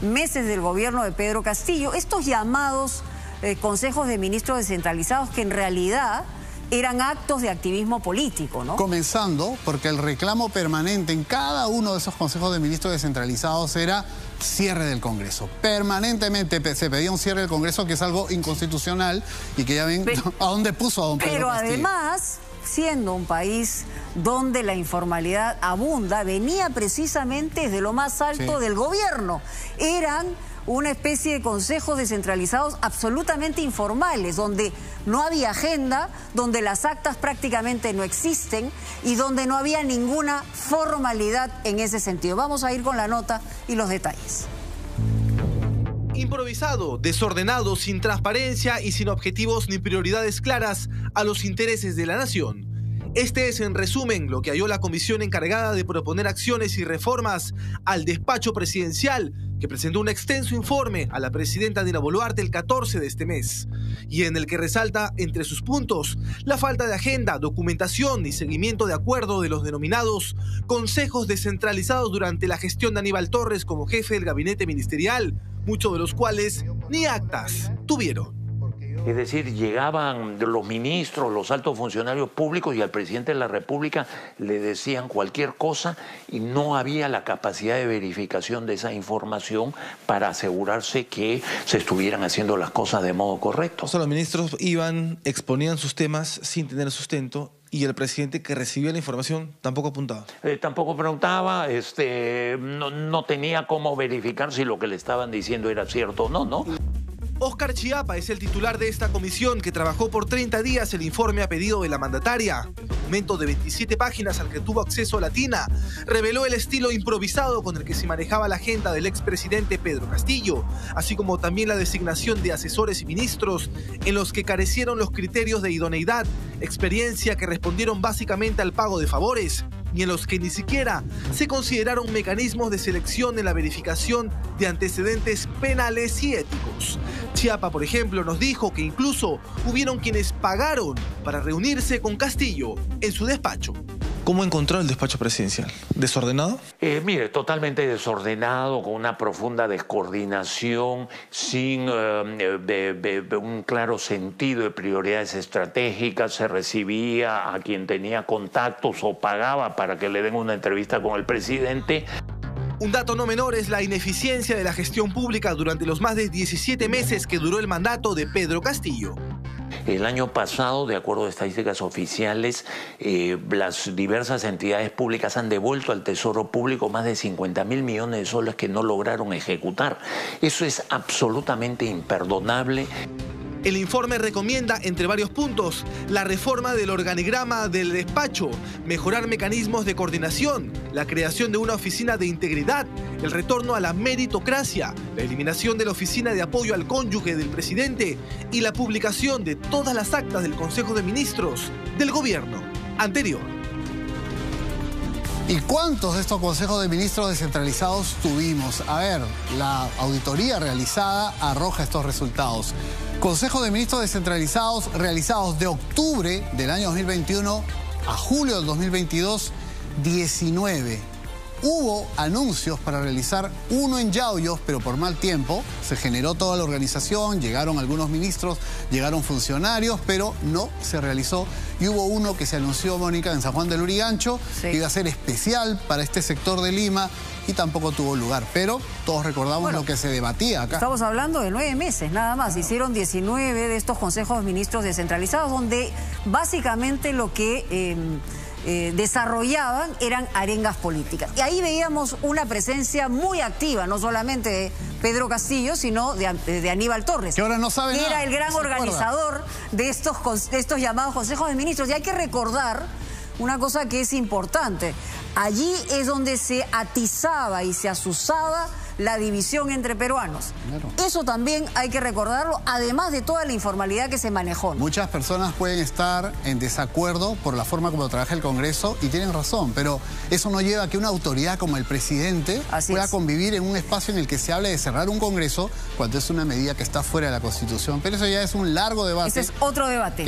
Meses del gobierno de Pedro Castillo, estos llamados consejos de ministros descentralizados que en realidad eran actos de activismo político, ¿no? Comenzando porque el reclamo permanente en cada uno de esos consejos de ministros descentralizados era cierre del Congreso. Permanentemente se pedía un cierre del Congreso, que es algo inconstitucional y que ya ven a dónde puso a don Pedro Castillo. Pero además, siendo un país donde la informalidad abunda, venía precisamente desde lo más alto del gobierno. Eran una especie de consejos descentralizados absolutamente informales, donde no había agenda, donde las actas prácticamente no existen y donde no había ninguna formalidad en ese sentido. Vamos a ir con la nota y los detalles. Improvisado, desordenado, sin transparencia y sin objetivos ni prioridades claras a los intereses de la nación. Este es, en resumen, lo que halló la comisión encargada de proponer acciones y reformas al despacho presidencial, que presentó un extenso informe a la presidenta Dina Boluarte el 14 de este mes, y en el que resalta, entre sus puntos, la falta de agenda, documentación y seguimiento de acuerdo de los denominados consejos descentralizados durante la gestión de Aníbal Torres como jefe del gabinete ministerial, muchos de los cuales ni actas tuvieron. Es decir, llegaban los ministros, los altos funcionarios públicos y al presidente de la República le decían cualquier cosa y no había la capacidad de verificación de esa información para asegurarse que se estuvieran haciendo las cosas de modo correcto. O sea, los ministros iban, exponían sus temas sin tener sustento y el presidente que recibía la información tampoco apuntaba. Tampoco preguntaba, no tenía cómo verificar si lo que le estaban diciendo era cierto o no, ¿no? Óscar Chiapa es el titular de esta comisión que trabajó por 30 días el informe a pedido de la mandataria. El documento de 27 páginas al que tuvo acceso Latina reveló el estilo improvisado con el que se manejaba la agenda del expresidente Pedro Castillo, así como también la designación de asesores y ministros en los que carecieron los criterios de idoneidad, experiencia que respondieron básicamente al pago de favores, y en los que ni siquiera se consideraron mecanismos de selección en la verificación de antecedentes penales y éticos. Chiapa, por ejemplo, nos dijo que incluso hubieron quienes pagaron para reunirse con Castillo en su despacho. ¿Cómo encontró el despacho presidencial? ¿Desordenado? Mire, totalmente desordenado, con una profunda descoordinación, sin un claro sentido de prioridades estratégicas. Se recibía a quien tenía contactos o pagaba para que le den una entrevista con el presidente. Un dato no menor es la ineficiencia de la gestión pública durante los más de 17 meses que duró el mandato de Pedro Castillo. El año pasado, de acuerdo a estadísticas oficiales, las diversas entidades públicas han devuelto al Tesoro Público más de 50.000 millones de soles que no lograron ejecutar. Eso es absolutamente imperdonable. El informe recomienda, entre varios puntos, la reforma del organigrama del despacho, mejorar mecanismos de coordinación, la creación de una oficina de integridad, el retorno a la meritocracia, la eliminación de la oficina de apoyo al cónyuge del presidente y la publicación de todas las actas del Consejo de Ministros del gobierno anterior. ¿Y cuántos de estos consejos de ministros descentralizados tuvimos? A ver, la auditoría realizada arroja estos resultados. Consejos de ministros descentralizados realizados de octubre del año 2021 a julio del 2022, 19. Hubo anuncios para realizar uno en Yauyos, pero por mal tiempo se generó toda la organización, llegaron algunos ministros, llegaron funcionarios, pero no se realizó. Y hubo uno que se anunció, Mónica, en San Juan del Lurigancho, que iba a ser especial para este sector de Lima y tampoco tuvo lugar. Pero todos recordamos lo que se debatía acá. Estamos hablando de 9 meses, nada más. Hicieron 19 de estos consejos de ministros descentralizados, donde básicamente lo que desarrollaban eran arengas políticas. Y ahí veíamos una presencia muy activa, no solamente de Pedro Castillo, sino de Aníbal Torres. Que ahora no sabe nada. Era el gran organizador de estos llamados consejos de ministros. Y hay que recordar una cosa que es importante. Allí es donde se atizaba y se azuzaba la división entre peruanos. Claro. Eso también hay que recordarlo, además de toda la informalidad que se manejó, ¿no? Muchas personas pueden estar en desacuerdo por la forma como trabaja el Congreso y tienen razón, pero eso no lleva a que una autoridad como el presidente pueda convivir en un espacio en el que se hable de cerrar un Congreso cuando es una medida que está fuera de la Constitución. Pero eso ya es un largo debate. Ese es otro debate.